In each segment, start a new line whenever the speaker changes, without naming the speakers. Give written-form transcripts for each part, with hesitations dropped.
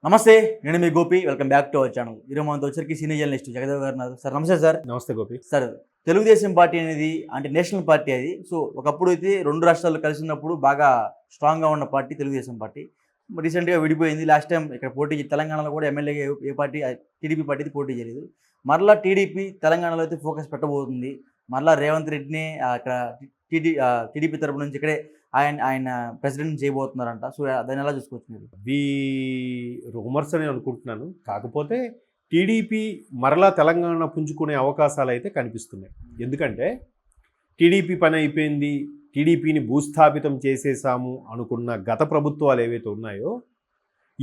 నమస్తే. నేను మీ Gopi. Welcome back to our channel. ఈరోజు మనతో వచ్చరికి సీనియర్ జర్నలిస్ట్ జగదేవ్ గారు ఉన్నారు. సార్ నమస్తే సార్.
నమస్తే గోపి.
సార్, తెలుగుదేశం పార్టీ అనేది అంటే నేషనల్ పార్టీ అది. సో ఒకప్పుడు అయితే రెండు రాష్ట్రాలు కలిసి ఉన్నప్పుడు బాగా స్ట్రాంగ్గా ఉన్న పార్టీ తెలుగుదేశం పార్టీ. రీసెంట్గా విడిపోయింది. లాస్ట్ టైం ఇక్కడ పోటీ తెలంగాణలో కూడా ఎమ్మెల్యేగా ఏ పార్టీ టీడీపీ పార్టీ పోటీ చేయలేదు. మరలా టీడీపీ తెలంగాణలో అయితే ఫోకస్ పెట్టబోతుంది. మరలా రేవంత్ రెడ్డిని అక్కడ టీడీపీ తరపు నుంచి ఇక్కడే ఆయన ప్రెసిడెంట్ చేయబోతున్నారంట. సో దాన్ని ఎలా చూసుకోవచ్చు మీరు?
ఇవి రూమర్స్ అని అనుకుంటున్నాను. కాకపోతే టీడీపీ మరలా తెలంగాణ పుంజుకునే అవకాశాలు అయితే కనిపిస్తున్నాయి. ఎందుకంటే టీడీపీ పని అయిపోయింది, టీడీపీని భూస్థాపితం చేసేసాము అనుకున్న గత ప్రభుత్వాలు ఏవైతే ఉన్నాయో,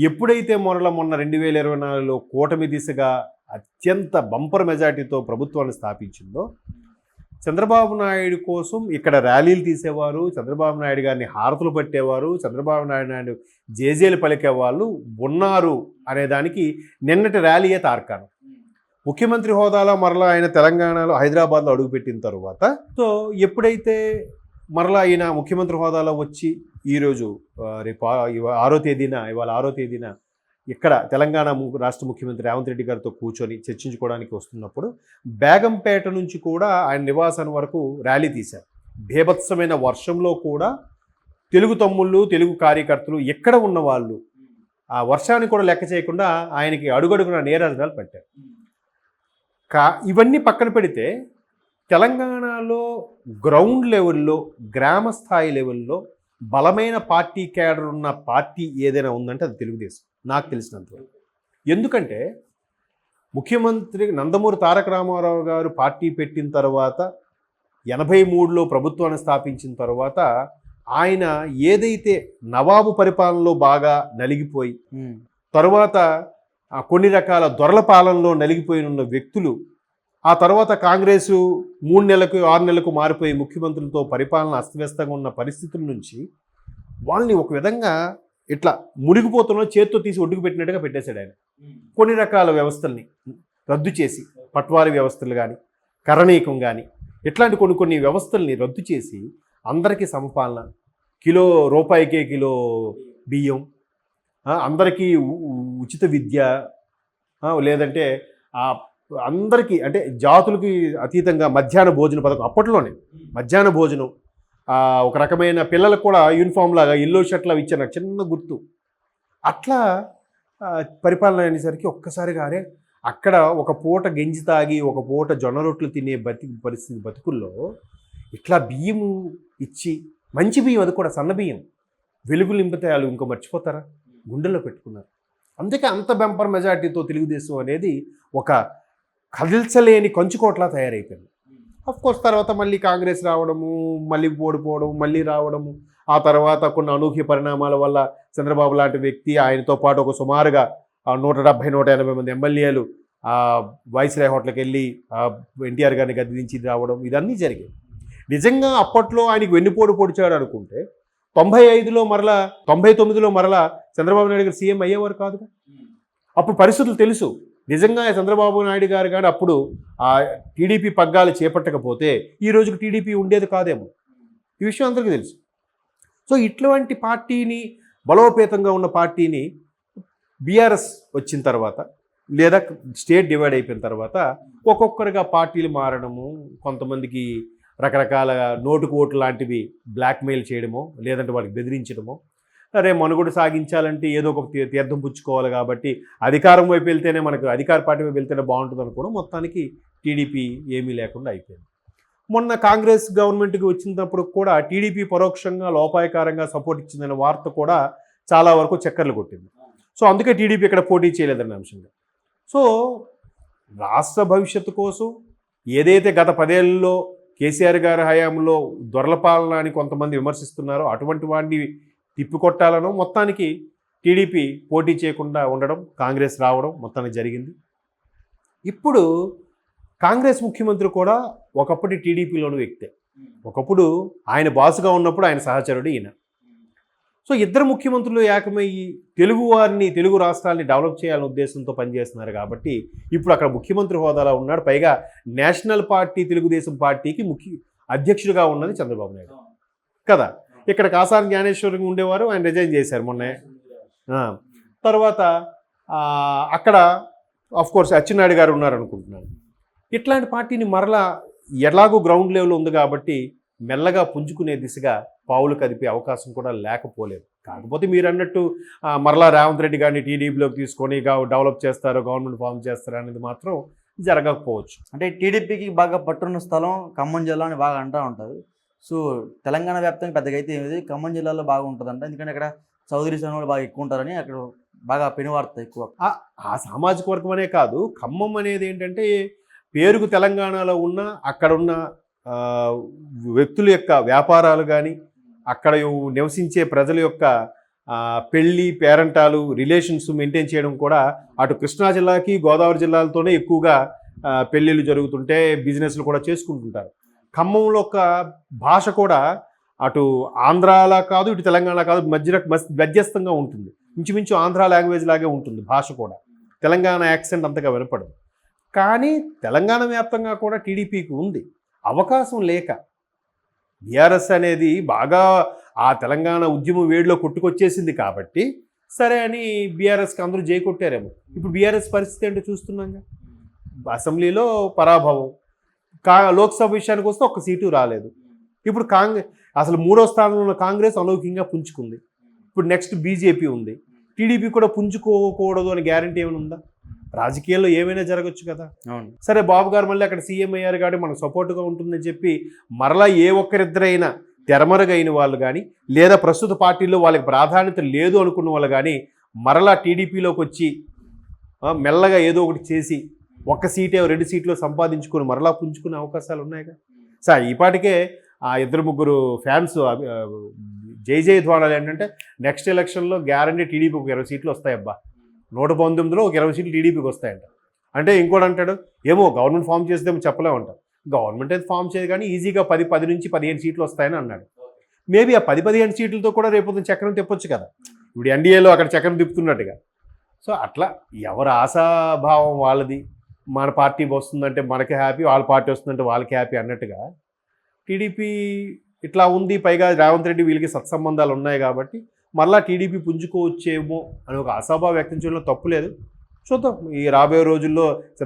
ఎప్పుడైతే మొన్న 2024లో కూటమి దిశగా అత్యంత బంపర్ మెజార్టీతో ప్రభుత్వాన్ని స్థాపించిందో, చంద్రబాబు నాయుడు కోసం ఇక్కడ ర్యాలీలు తీసేవారు, చంద్రబాబు నాయుడు గారిని హారతులు పట్టేవారు, చంద్రబాబు నాయుడు జేజేలు పలికేవాళ్ళు ఉన్నారు అనేదానికి నిన్నటి ర్యాలీయే తార్కాణం. ముఖ్యమంత్రి హోదాలో మరలా ఆయన తెలంగాణలో హైదరాబాద్లో అడుగుపెట్టిన తర్వాత, సో ఎప్పుడైతే మరలా ఆయన ముఖ్యమంత్రి హోదాలో వచ్చి ఈరోజు రేపు 6వ తేదీన ఇక్కడ తెలంగాణ రాష్ట్ర ముఖ్యమంత్రి రేవంత్ రెడ్డి గారితో కూర్చొని చర్చించుకోవడానికి వస్తున్నప్పుడు బేగంపేట నుంచి కూడా ఆయన నివాసాన్ని వరకు ర్యాలీ తీశారు. బీభత్సమైన వర్షంలో కూడా తెలుగు తమ్ముళ్ళు, తెలుగు కార్యకర్తలు ఎక్కడ ఉన్న వాళ్ళు ఆ వర్షాన్ని కూడా లెక్క చేయకుండా ఆయనకి అడుగడుగున నీరాజనాలు పెట్టారు. ఇవన్నీ పక్కన పెడితే తెలంగాణలో గ్రౌండ్ లెవెల్లో, గ్రామ స్థాయి లెవెల్లో బలమైన పార్టీ క్యాడర్ ఉన్న పార్టీ ఏదైనా ఉందంటే అది తెలుగుదేశం, నాకు తెలిసినంతవరకు. ఎందుకంటే ముఖ్యమంత్రి నందమూరి తారక రామారావు గారు పార్టీ పెట్టిన తర్వాత 83లో ప్రభుత్వాన్ని స్థాపించిన తర్వాత ఆయన ఏదైతే నవాబు పరిపాలనలో బాగా నలిగిపోయి, తర్వాత కొన్ని రకాల దొరల పాలనలో నలిగిపోయిన వ్యక్తులు ఆ తర్వాత కాంగ్రెసు 3 నెలలకు 6 నెలలకు మారిపోయి ముఖ్యమంత్రులతో పరిపాలన అస్తవ్యస్తంగా ఉన్న పరిస్థితుల నుంచి వాళ్ళని ఒక విధంగా ఇట్లా మునిగిపోతున్న చేత్తో తీసి ఒడ్డుకు పెట్టినట్టుగా పెట్టేశాడు ఆయన. కొన్ని రకాల వ్యవస్థల్ని రద్దు చేసి, పట్వారీ వ్యవస్థలు కానీ, కరణీకం కానీ, ఇట్లాంటి కొన్ని వ్యవస్థల్ని రద్దు చేసి అందరికీ సమపాలన, రూపాయికే కిలో బియ్యం, అందరికీ ఉచిత విద్య, లేదంటే అందరికీ అంటే జాతులకి అతీతంగా మధ్యాహ్న భోజన పథకం, అప్పట్లోనే మధ్యాహ్న భోజనం, ఒక రకమైన పిల్లలకు కూడా యూనిఫామ్ లాగా ఎల్లో షర్ట్లు అవి ఇచ్చారు, నాకు చిన్న గుర్తు. అట్లా పరిపాలన అనేసరికి ఒక్కసారిగా అక్కడ ఒక పూట గెంజి తాగి ఒక పూట జొన్న రొట్లు తినే బతుకుల్లో ఇట్లా బియ్యం ఇచ్చి, మంచి బియ్యం, అది కూడా సన్న బియ్యం, వెలుగు నింపితే వాళ్ళు ఇంకో మర్చిపోతారా, గుండెల్లో పెట్టుకున్నారు. అందుకే అంత బెంపర్ మెజార్టీతో తెలుగుదేశం అనేది ఒక కదిల్చలేని కంచుకోట్లా తయారైపోయింది. కోర్స్ తర్వాత మళ్ళీ కాంగ్రెస్ రావడము, మళ్ళీ ఓడిపోవడం, మళ్ళీ రావడము, ఆ తర్వాత కొన్ని అనూహ్య పరిణామాల వల్ల చంద్రబాబు లాంటి వ్యక్తి, ఆయనతో పాటు ఒక సుమారుగా 170-180 మంది ఎమ్మెల్యేలు వైస్రాయ్ హోటల్కి వెళ్ళి ఎన్టీఆర్ గారిని గద్దించి రావడం, ఇదన్నీ జరిగాయి. నిజంగా అప్పట్లో ఆయనకి వెన్నుపోటు పొడిచాడు అనుకుంటే 95లో మరలా 99లో మరలా చంద్రబాబు నాయుడు గారు సీఎం అయ్యేవారు కాదుగా. అప్పుడు పరిస్థితులు తెలుసు. నిజంగా చంద్రబాబు నాయుడు గారు కానీ అప్పుడు ఆ టీడీపీ పగ్గాలు చేపట్టకపోతే ఈ రోజుకి టీడీపీ ఉండేది కాదేమో, ఈ విషయం అందరికీ తెలుసు. సో ఇట్లాంటి పార్టీని, బలోపేతంగా ఉన్న పార్టీని బీఆర్ఎస్ వచ్చిన తర్వాత, లేదా స్టేట్ డివైడ్ అయిపోయిన తర్వాత ఒక్కొక్కరిగా పార్టీలు మారడము, కొంతమందికి రకరకాల నోటుకు ఓట్లు లాంటివి బ్లాక్మెయిల్ చేయడమో, లేదంటే వాళ్ళకి బెదిరించడమో, అరే మనుగోడు సాగించాలంటే ఏదో ఒక తీర్థం పుచ్చుకోవాలి కాబట్టి అధికారం వైపు వెళ్తేనే, మనకు అధికార పార్టీ వైపు వెళ్తేనే బాగుంటుంది అనుకోవడం, మొత్తానికి టీడీపీ ఏమీ లేకుండా అయిపోయింది. మొన్న కాంగ్రెస్ గవర్నమెంట్కి వచ్చినప్పుడు కూడా టీడీపీ పరోక్షంగా లోపాయకారంగా సపోర్ట్ ఇచ్చిందనే వార్త కూడా చాలా వరకు చక్కర్లు కొట్టింది. సో అందుకే టీడీపీ ఇక్కడ పోటీ చేయలేదన్న అంశంగా. సో రాష్ట్ర భవిష్యత్తు కోసం ఏదైతే గత 10 ఏళ్ళలో కేసీఆర్ గారి హయాంలో దొరల పాలన అని కొంతమంది విమర్శిస్తున్నారో అటువంటి వాడిని తిప్పికొట్టాలనో మొత్తానికి టీడీపీ పోటీ చేయకుండా ఉండడం, కాంగ్రెస్ రావడం మొత్తానికి జరిగింది. ఇప్పుడు కాంగ్రెస్ ముఖ్యమంత్రి కూడా ఒకప్పటి టీడీపీలోని వ్యక్తే. ఒకప్పుడు ఆయన బాసుగా ఉన్నప్పుడు ఆయన సహచరుడు ఈయన. సో ఇద్దరు ముఖ్యమంత్రులు ఏకమయ్యి తెలుగు వారిని, తెలుగు రాష్ట్రాలని డెవలప్ చేయాలనే ఉద్దేశంతో పనిచేస్తున్నారు కాబట్టి ఇప్పుడు అక్కడ ముఖ్యమంత్రి హోదాలో ఉన్నాడు. పైగా నేషనల్ పార్టీ తెలుగుదేశం పార్టీకి అధ్యక్షుడిగా ఉన్నది చంద్రబాబు నాయుడు కదా. ఇక్కడ కాసాని జ్ఞానేశ్వరంగా ఉండేవారు, ఆయన రిజైన్ చేశారు మొన్నే. తర్వాత అక్కడ కోర్స్ అచ్చెన్నాయుడు గారు ఉన్నారనుకుంటున్నాను. ఇట్లాంటి పార్టీని మరలా ఎలాగో గ్రౌండ్ లెవెల్ ఉంది కాబట్టి మెల్లగా పుంజుకునే దిశగా పావులు కదిపే అవకాశం కూడా లేకపోలేదు. కాకపోతే మీరు అన్నట్టు మరలా రేవంత్ రెడ్డి గారిని టీడీపీలోకి తీసుకొని డెవలప్ చేస్తారు, గవర్నమెంట్ ఫామ్ చేస్తారు అనేది మాత్రం జరగకపోవచ్చు.
అంటే టీడీపీకి బాగా పట్టున్న స్థలం ఖమ్మం జిల్లా అని బాగా అంటూ ఉంటారు. సో తెలంగాణ వ్యాప్తంగా పెద్దగా అయితే ఏమిది, ఖమ్మం జిల్లాలో బాగా ఉంటుందంట. ఎందుకంటే అక్కడ చౌదరీస్ అనే వాళ్ళు బాగా ఎక్కువ ఉంటారని అక్కడ బాగా పెనువార్త ఎక్కువ.
ఆ సామాజిక వర్గం అనే కాదు, ఖమ్మం అనేది ఏంటంటే పేరుకు తెలంగాణలో ఉన్న అక్కడున్న వ్యక్తుల యొక్క వ్యాపారాలు కానీ, అక్కడ నివసించే ప్రజల యొక్క పెళ్ళి పేరంటాలు రిలేషన్స్ మెయింటైన్ చేయడం కూడా అటు కృష్ణా జిల్లాకి గోదావరి జిల్లాలతోనే ఎక్కువగా పెళ్ళిళ్ళు జరుగుతుంటే బిజినెస్లు కూడా చేసుకుంటుంటారు. ఖమ్మంలో ఒక భాష కూడా అటు ఆంధ్రాలా కాదు ఇటు తెలంగాణ కాదు, మధ్యస్థంగా ఉంటుంది. ఇంచుమించు ఆంధ్ర లాంగ్వేజ్ లాగే ఉంటుంది భాష కూడా. తెలంగాణ యాక్సెంట్ అంతగా వినపడదు. కానీ తెలంగాణ వ్యాప్తంగా కూడా టీడీపీకి ఉంది అవకాశం లేక. బీఆర్ఎస్ అనేది బాగా ఆ తెలంగాణ ఉద్యమం వేడిలో కొట్టుకొచ్చేసింది కాబట్టి సరే అని బీఆర్ఎస్కి అందరూ జై కొట్టారేమో. ఇప్పుడు బీఆర్ఎస్ పరిస్థితి ఏంటో చూస్తున్నాగా. అసెంబ్లీలో పరాభవం, లోక్సభ విషయానికి వస్తే ఒక్క సీటు రాలేదు. ఇప్పుడు అసలు 3వ స్థానంలో ఉన్న కాంగ్రెస్ అనౌఖ్యంగా పుంజుకుంది. ఇప్పుడు నెక్స్ట్ బీజేపీ ఉంది. టీడీపీ కూడా పుంజుకోకూడదు అని గ్యారంటీ ఏమైనా ఉందా? రాజకీయాల్లో ఏమైనా జరగచ్చు కదా.
అవును.
సరే బాబు గారు మళ్ళీ అక్కడ సీఎం అయ్యారు కాబట్టి మనకు సపోర్ట్గా ఉంటుందని చెప్పి మరలా ఏ ఒక్కరిద్దరైనా తెరమరుగైన వాళ్ళు కానీ, లేదా ప్రస్తుత పార్టీల్లో వాళ్ళకి ప్రాధాన్యత లేదు అనుకున్న వాళ్ళు కానీ మరలా టీడీపీలోకి వచ్చి మెల్లగా ఏదో ఒకటి చేసి ఒక్క సీటే 2 సీట్లు సంపాదించుకొని మరలా పుంజుకునే అవకాశాలు ఉన్నాయిగా. సార్ ఈపాటికే ఆ 2-3 ఫ్యాన్స్ జై ధ్వానాలు ఏంటంటే నెక్స్ట్ ఎలక్షన్లో గ్యారంటీ టీడీపీకి ఒక 20 సీట్లు వస్తాయబ్బా, 119లో ఒక 20 సీట్లు టీడీపీకి వస్తాయంట. అంటే ఇంకోటి అంటాడు ఏమో గవర్నమెంట్ ఫామ్ చేస్తే చెప్పలేమంటారు. గవర్నమెంట్ అయితే ఫామ్ చేయదు కానీ ఈజీగా 10 నుంచి 15 సీట్లు వస్తాయని అన్నాడు. మేబీ ఆ 10-15 సీట్లతో కూడా రేపు చక్రం తిప్పొచ్చు కదా. ఇప్పుడు ఎన్డీఏలో అక్కడ చక్రం తిప్పుతున్నట్టుగా. సో అట్లా ఎవరి ఆశాభావం వాళ్ళది. మన పార్టీ వస్తుందంటే మనకి హ్యాపీ, వాళ్ళ పార్టీ వస్తుందంటే వాళ్ళకి హ్యాపీ అన్నట్టుగా టీడీపీ ఇట్లా ఉంది. పైగా రేవంత్ రెడ్డి వీళ్ళకి సత్సంబంధాలు ఉన్నాయి కాబట్టి మరలా టీడీపీ పుంజుకోవచ్చేమో అని ఒక ఆశాభావం వ్యక్తం చేయడంలో తప్పులేదు. చూద్దాం ఈ రాబోయే రోజుల్లో.